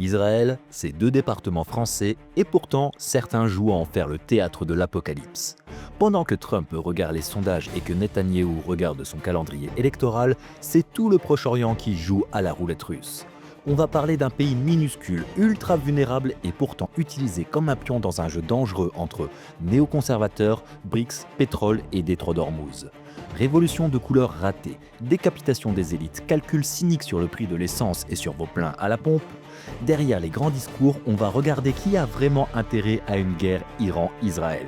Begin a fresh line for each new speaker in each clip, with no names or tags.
Israël, c'est 2 départements français et pourtant certains jouent à en faire le théâtre de l'apocalypse. Pendant que Trump regarde les sondages et que Netanyahou regarde son calendrier électoral, c'est tout le Proche-Orient qui joue à la roulette russe. On va parler d'un pays minuscule, ultra vulnérable et pourtant utilisé comme un pion dans un jeu dangereux entre néoconservateurs, BRICS, pétrole et détroit d'Ormuz. Révolution de couleur ratée, décapitation des élites, calcul cynique sur le prix de l'essence et sur vos pleins à la pompe. Derrière les grands discours, on va regarder qui a vraiment intérêt à une guerre Iran-Israël.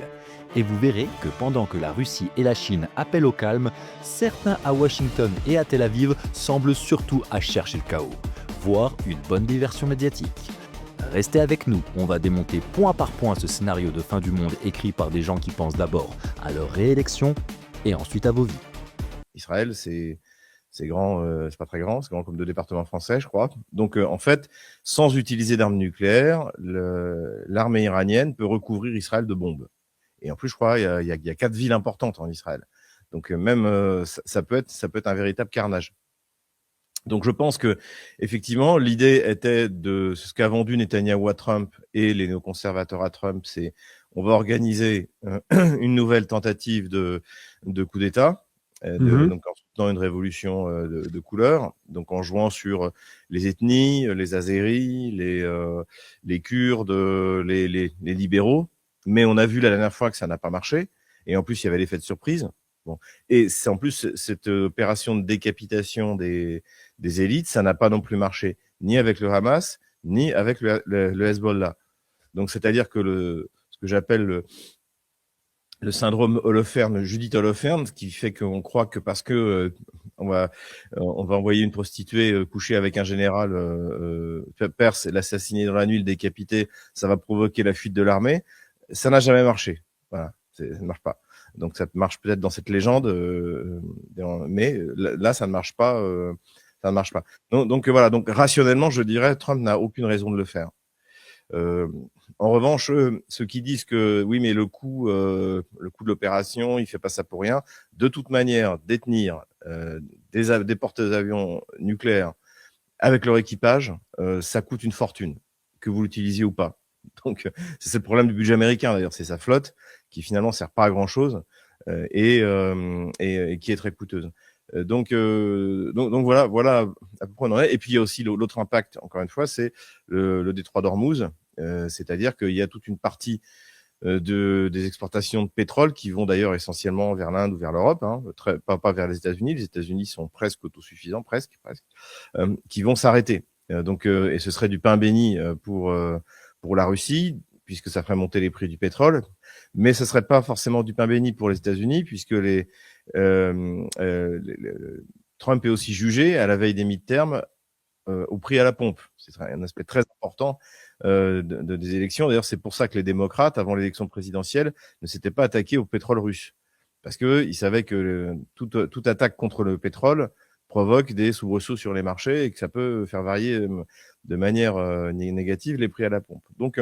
Et vous verrez que pendant que la Russie et la Chine appellent au calme, certains à Washington et à Tel Aviv semblent surtout à chercher le chaos, voire une bonne diversion médiatique. Restez avec nous, on va démonter point par point ce scénario de fin du monde écrit par des gens qui pensent d'abord à leur réélection et ensuite à vos vies.
Israël, c'est grand, c'est pas très grand, c'est grand comme 2 départements français, je crois. Donc, en fait, sans utiliser d'armes nucléaires, l'armée iranienne peut recouvrir Israël de bombes. Et en plus, je crois, il y a 4 villes importantes en Israël. Donc, même ça peut être un véritable carnage. Donc, je pense que effectivement, l'idée était de ce qu'a vendu Netanyahou à Trump et les néoconservateurs à Trump, c'est on va organiser une nouvelle tentative de coup d'État, donc en soutenant une révolution de couleur, donc en jouant sur les ethnies, les Azéris, les Kurdes, les libéraux. Mais on a vu la dernière fois que ça n'a pas marché, et en plus il y avait l'effet de surprise. Bon, et c'est en plus cette opération de décapitation des élites, ça n'a pas non plus marché, ni avec le Hamas, ni avec le Hezbollah. Donc, c'est-à-dire que ce que j'appelle le syndrome Holoferne, Judith Holoferne, qui fait qu'on croit que parce que on va envoyer une prostituée coucher avec un général perse, l'assassiner dans la nuit, le décapiter, ça va provoquer la fuite de l'armée. Ça n'a jamais marché. Voilà, ça ne marche pas. Donc, ça marche peut-être dans cette légende, mais là, ça ne marche pas. Ça ne marche pas. Donc voilà. Donc rationnellement, je dirais, Trump n'a aucune raison de le faire. En revanche, ceux qui disent que oui, mais le coût de l'opération, il fait pas ça pour rien. De toute manière, détenir des porte-avions nucléaires avec leur équipage, ça coûte une fortune, que vous l'utilisiez ou pas. Donc, c'est le problème du budget américain d'ailleurs, c'est sa flotte qui finalement sert pas à grand chose et qui est très coûteuse. Donc voilà à peu près où on en est. Et puis il y a aussi l'autre impact, encore une fois, c'est le détroit d'Ormuz, c'est-à-dire qu'il y a toute une partie des exportations de pétrole qui vont d'ailleurs essentiellement vers l'Inde ou vers l'Europe, hein, pas vers les États-Unis. Les États-Unis sont presque autosuffisants, presque, qui vont s'arrêter. Et ce serait du pain béni pour la Russie, puisque ça ferait monter les prix du pétrole, mais ce serait pas forcément du pain béni pour les États-Unis, puisque Trump est aussi jugé à la veille des midterms au prix à la pompe. C'est un aspect très important des élections. D'ailleurs, c'est pour ça que les démocrates, avant l'élection présidentielle, ne s'étaient pas attaqués au pétrole russe, parce que ils savaient que toute attaque contre le pétrole provoque des soubresauts sur les marchés et que ça peut faire varier de manière négative les prix à la pompe. Donc,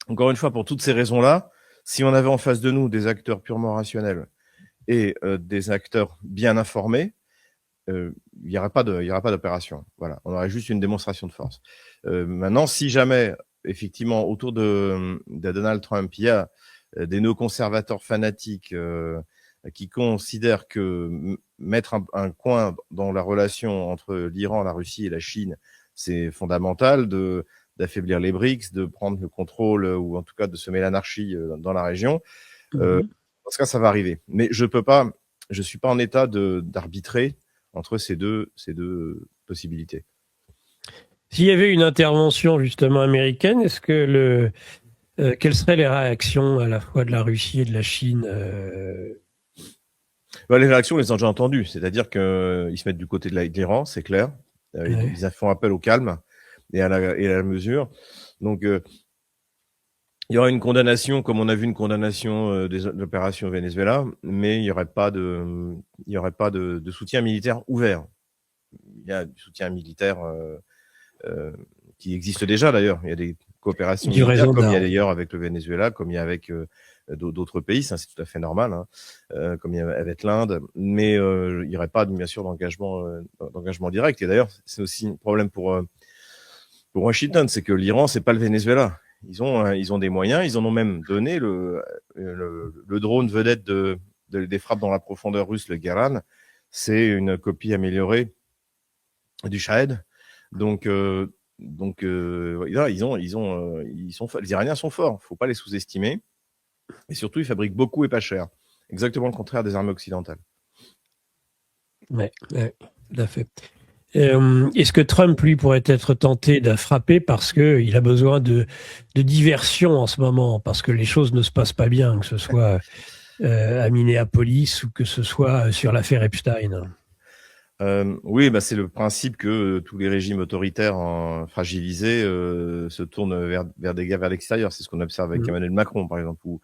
encore une fois, pour toutes ces raisons-là, si on avait en face de nous des acteurs purement rationnels et des acteurs bien informés, il y aura pas d'opération. Voilà, on aurait juste une démonstration de force. Maintenant, si jamais effectivement autour de Donald Trump, il y a des néoconservateurs fanatiques qui considèrent que mettre un coin dans la relation entre l'Iran, la Russie et la Chine, c'est fondamental d'affaiblir les BRICS, de prendre le contrôle ou en tout cas de semer l'anarchie dans la région. Dans ce cas, ça va arriver. Mais je suis pas en état d'arbitrer entre ces deux possibilités.
S'il y avait une intervention justement américaine, est-ce que quelles seraient les réactions à la fois de la Russie et de la Chine
Les réactions, on les a déjà entendues. C'est-à-dire qu'ils se mettent du côté de l'Iran, c'est clair. Ils font appel au calme et à la mesure. Donc, il y aura une condamnation, comme on a vu une condamnation des opérations au Venezuela, mais il n'y aurait pas de soutien militaire ouvert. Il y a du soutien militaire qui existe déjà d'ailleurs. Il y a des coopérations militaires, comme il y a d'ailleurs avec le Venezuela, comme il y a avec d'autres pays, ça c'est tout à fait normal, hein, comme il y a avec l'Inde, mais il n'y aurait pas bien sûr d'engagement direct. Et d'ailleurs, c'est aussi un problème pour Pour Washington, c'est que l'Iran, c'est pas le Venezuela. Ils ont des moyens. Ils en ont même donné le drone vedette des frappes dans la profondeur russe, le Garan. C'est une copie améliorée du Shahed. Donc là, les Iraniens sont forts. Faut pas les sous-estimer. Et surtout, ils fabriquent beaucoup et pas cher. Exactement le contraire des armées occidentales.
Ouais, tout à fait. Est-ce que Trump, lui, pourrait être tenté de frapper parce qu'il a besoin de diversion en ce moment, parce que les choses ne se passent pas bien, que ce soit à Minneapolis ou que ce soit sur l'affaire Epstein?
Oui, c'est le principe que tous les régimes autoritaires fragilisés se tournent vers des guerres vers l'extérieur. C'est ce qu'on observe avec Emmanuel Macron, par exemple, ou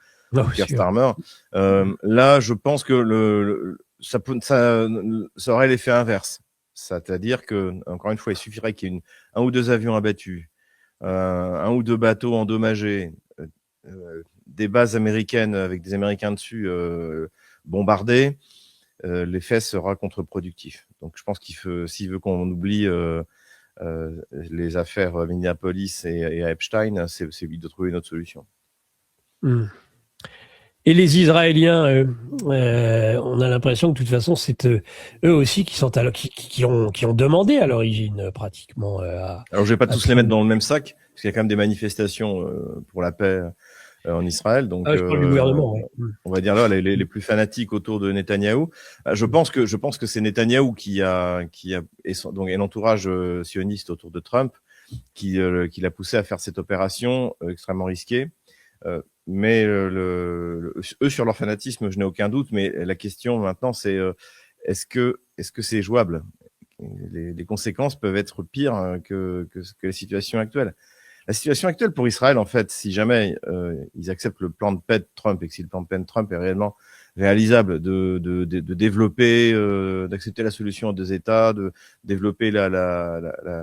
Keir Starmer. Là, je pense que ça aurait l'effet inverse. C'est-à-dire que, encore une fois, il suffirait qu'il y ait un ou deux avions abattus, un ou deux bateaux endommagés, des bases américaines avec des Américains dessus bombardés. L'effet sera contre-productif. Donc, je pense s'il veut qu'on oublie les affaires à Minneapolis et à Epstein, c'est vite de trouver une autre solution.
Et les Israéliens, on a l'impression que de toute façon, c'est eux aussi qui ont demandé à l'origine pratiquement.
Alors, je vais pas tous les mettre dans le même sac, parce qu'il y a quand même des manifestations pour la paix en Israël. Donc,
je parle du gouvernement. Ouais.
On va dire là les plus fanatiques autour de Netanyahou. Je pense que c'est Netanyahou qui a et l'entourage sioniste autour de Trump qui l'a poussé à faire cette opération extrêmement risquée. Mais eux sur leur fanatisme, je n'ai aucun doute. Mais la question maintenant, c'est est-ce que c'est jouable? Les conséquences peuvent être pires que la situation actuelle. La situation actuelle pour Israël, en fait, si jamais ils acceptent le plan de paix de Trump et que si le plan de paix de Trump est réellement réalisable, de développer, d'accepter la solution à deux États, de développer la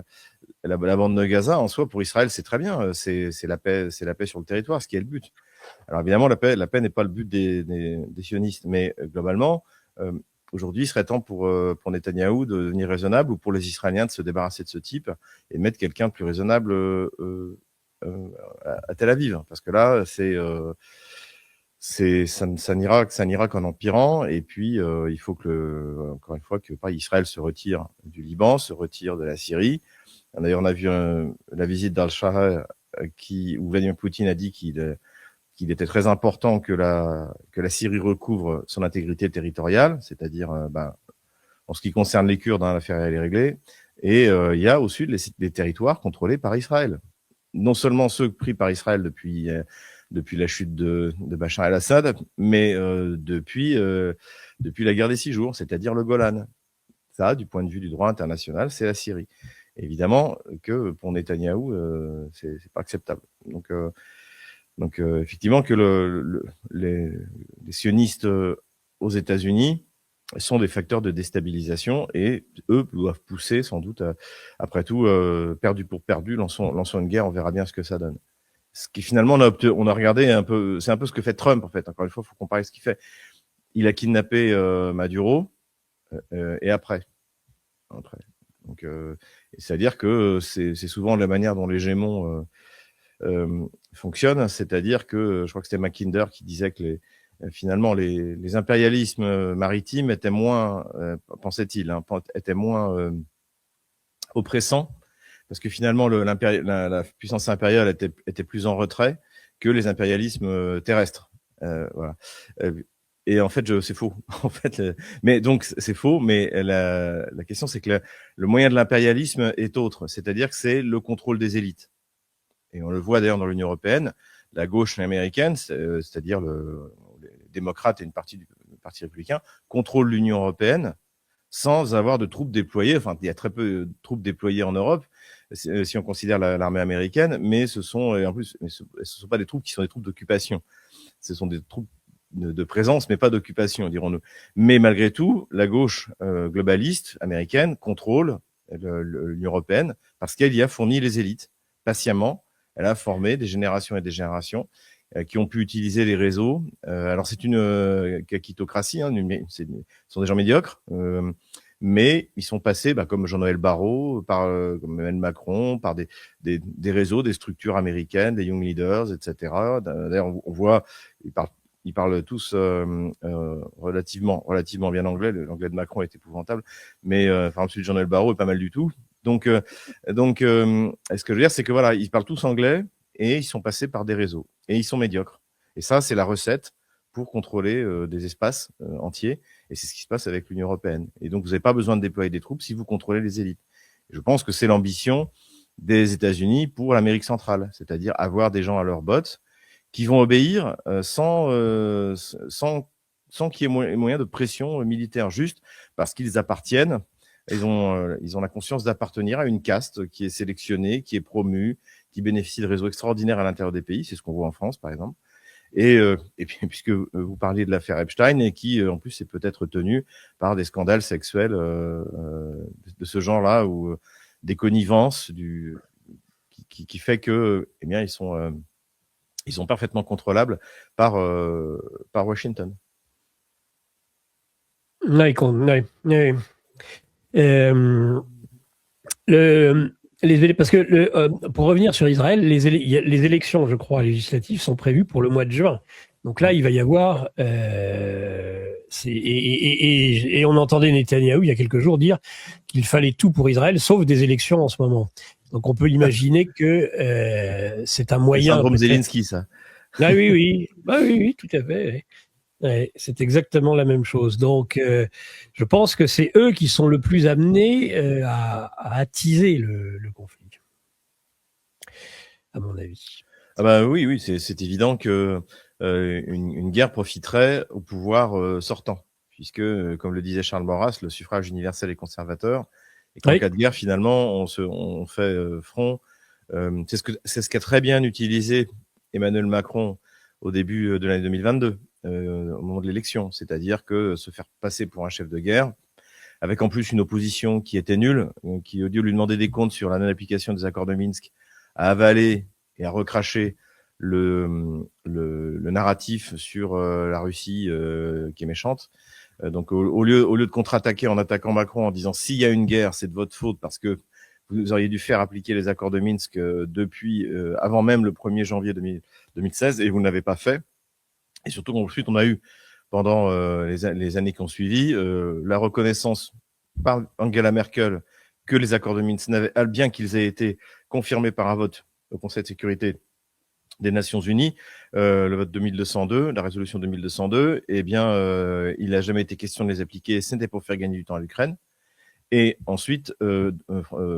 bande de Gaza, en soi, pour Israël, c'est très bien. C'est la paix sur le territoire, ce qui est le but. Alors évidemment, la paix n'est pas le but des sionistes, mais globalement, aujourd'hui, il serait temps pour Netanyahou de devenir raisonnable ou pour les Israéliens de se débarrasser de ce type et de mettre quelqu'un de plus raisonnable à Tel Aviv. Parce que là, ça n'ira qu'en empirant. Et puis, il faut encore une fois, que Israël se retire du Liban, se retire de la Syrie. D'ailleurs, on a vu la visite d'Al-Shara où Vladimir Poutine a dit qu'il était très important que la Syrie recouvre son intégrité territoriale, c'est-à-dire en ce qui concerne les Kurdes, l'affaire elle est réglée, et il y a au sud les territoires contrôlés par Israël. Non seulement ceux pris par Israël depuis la chute de Bachar el-Assad, mais depuis la guerre des 6 jours, c'est-à-dire le Golan. Ça, du point de vue du droit international, c'est la Syrie. Évidemment que pour Netanyahou, c'est pas acceptable. Donc effectivement que les sionistes aux États-Unis sont des facteurs de déstabilisation et eux doivent pousser sans doute, après tout, perdu pour perdu, lançons une guerre, on verra bien ce que ça donne. Ce qui finalement on a regardé un peu, c'est un peu ce que fait Trump en fait. Encore une fois, il faut comparer ce qu'il fait. Il a kidnappé Maduro et après. Donc c'est-à-dire que c'est souvent la manière dont l'hégémon fonctionne, c'est-à-dire que je crois que c'était Mackinder qui disait que finalement les impérialismes maritimes étaient moins, pensait-il, étaient moins oppressants, parce que finalement la puissance impériale était plus en retrait que les impérialismes terrestres. Voilà. Et en fait, c'est faux. En fait, mais donc c'est faux. Mais la question, c'est que le moyen de l'impérialisme est autre, c'est-à-dire que c'est le contrôle des élites. Et on le voit d'ailleurs dans l'Union européenne, la gauche américaine, c'est-à-dire les démocrates et une partie du Parti républicain, contrôlent l'Union européenne sans avoir de troupes déployées. Enfin, il y a très peu de troupes déployées en Europe, si on considère l'armée américaine, mais ce sont pas des troupes qui sont des troupes d'occupation. Ce sont des troupes de présence, mais pas d'occupation, dirons-nous. Mais malgré tout, la gauche globaliste américaine contrôle l'Union européenne parce qu'elle y a fourni les élites patiemment. Elle a formé des générations et des générations qui ont pu utiliser les réseaux. Alors c'est une kakitocratie, ce sont des gens médiocres, mais ils sont passés, comme Jean-Noël Barrot, comme Emmanuel Macron, par des réseaux, des structures américaines, des Young Leaders, etc. D'ailleurs, on voit, ils parlent tous relativement bien anglais. L'anglais de Macron est épouvantable, mais celui de Jean-Noël Barrot est pas mal du tout. Donc, ce que je veux dire, c'est que voilà, ils parlent tous anglais et ils sont passés par des réseaux et ils sont médiocres. Et ça, c'est la recette pour contrôler des espaces entiers. Et c'est ce qui se passe avec l'Union européenne. Et donc, vous n'avez pas besoin de déployer des troupes si vous contrôlez les élites. Et je pense que c'est l'ambition des États-Unis pour l'Amérique centrale, c'est-à-dire avoir des gens à leur bottes qui vont obéir sans qu'il y ait moyen de pression militaire, juste parce qu'ils appartiennent. Ils ont la conscience d'appartenir à une caste qui est sélectionnée, qui est promue, qui bénéficie de réseaux extraordinaires à l'intérieur des pays. C'est ce qu'on voit en France, par exemple. Et puis, puisque vous parliez de l'affaire Epstein, et qui, en plus, est peut-être tenue par des scandales sexuels de ce genre-là, ou des connivences qui fait que, eh bien, ils sont parfaitement contrôlables par Washington.
Oui. Parce que pour revenir sur Israël, les élections, je crois, législatives sont prévues pour le mois de juin. Donc là, il va y avoir... et on entendait Netanyahou il y a quelques jours dire qu'il fallait tout pour Israël, sauf des élections en ce moment. Donc on peut imaginer que c'est un moyen...
C'est syndrome Zelensky, ça.
Ah oui, tout à fait. Ouais, c'est exactement la même chose. Donc, je pense que c'est eux qui sont le plus amenés à attiser le conflit, à mon avis.
Oui, c'est évident que une guerre profiterait au pouvoir sortant, puisque, comme le disait Charles Maurras, le suffrage universel est conservateur, et qu'en cas de guerre, finalement, on fait front. C'est ce qu'a très bien utilisé Emmanuel Macron au début de l'année 2022. Au moment de l'élection, c'est-à-dire que se faire passer pour un chef de guerre, avec en plus une opposition qui était nulle, qui, au lieu de lui demander des comptes sur la non-application des accords de Minsk, a avalé et a recraché le narratif sur la Russie qui est méchante. Donc, au lieu de contre-attaquer en attaquant Macron en disant s'il y a une guerre, c'est de votre faute parce que vous auriez dû faire appliquer les accords de Minsk depuis avant même le 1er janvier 2016 et vous ne l'avez pas fait. Et surtout, ensuite, on a eu, pendant les années qui ont suivi, la reconnaissance par Angela Merkel que les accords de Minsk, bien qu'ils aient été confirmés par un vote au Conseil de sécurité des Nations Unies, le vote 2202, la résolution 2202, eh bien, il n'a jamais été question de les appliquer. C'était pour faire gagner du temps à l'Ukraine. Et ensuite,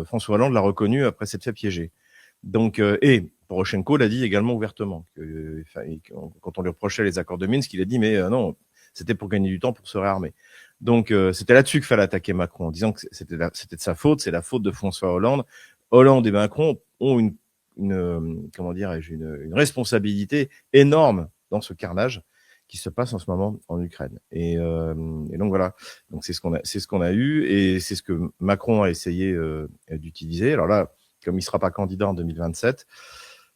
François Hollande l'a reconnu après s'être fait piéger. Donc, et Poroshenko l'a dit également ouvertement. Quand on lui reprochait les accords de Minsk, il a dit mais non, c'était pour gagner du temps, pour se réarmer. Donc, c'était là-dessus qu'il fallait attaquer Macron, en disant que c'était de sa faute, c'est la faute de François Hollande. Hollande et Macron ont une responsabilité énorme dans ce carnage qui se passe en ce moment en Ukraine. Et donc voilà. Donc c'est ce qu'on a eu et c'est ce que Macron a essayé d'utiliser. Alors là, comme il sera pas candidat en 2027,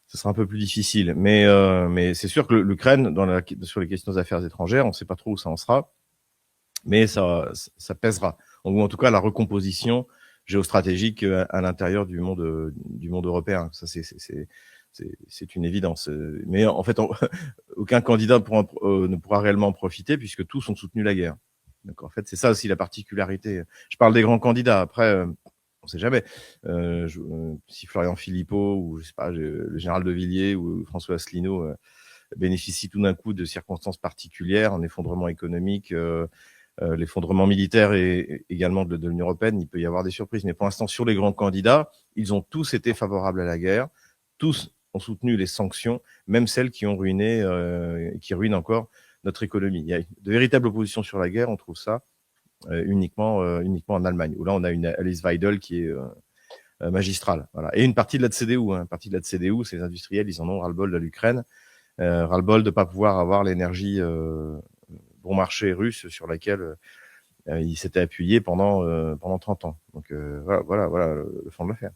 ce sera un peu plus difficile. Mais c'est sûr que l'Ukraine, sur les questions d'affaires étrangères, on ne sait pas trop où ça en sera, mais ça pèsera. Ou en tout cas, la recomposition géostratégique à l'intérieur du monde européen. Ça, c'est une évidence. Mais en fait, aucun candidat ne pourra réellement en profiter puisque tous ont soutenu la guerre. Donc en fait, c'est ça aussi la particularité. Je parle des grands candidats. Après, on sait jamais. Si Florian Philippot ou je sais pas, le général de Villiers ou François Asselineau bénéficient tout d'un coup de circonstances particulières, un effondrement économique, l'effondrement militaire et également de l'Union européenne, il peut y avoir des surprises. Mais pour l'instant, sur les grands candidats, ils ont tous été favorables à la guerre. Tous ont soutenu les sanctions, même celles qui ont ruiné, qui ruinent encore notre économie. Il y a de véritables oppositions sur la guerre. On trouve ça uniquement en Allemagne, où là on a une Alice Weidel qui est magistrale. Voilà. Et une partie de la CDU. Une partie de la CDU, c'est les industriels, ils en ont ras-le-bol de l'Ukraine, ras-le-bol de pas pouvoir avoir l'énergie bon marché russe sur laquelle il s'était appuyé pendant 30 ans. Donc voilà le fond de l'affaire.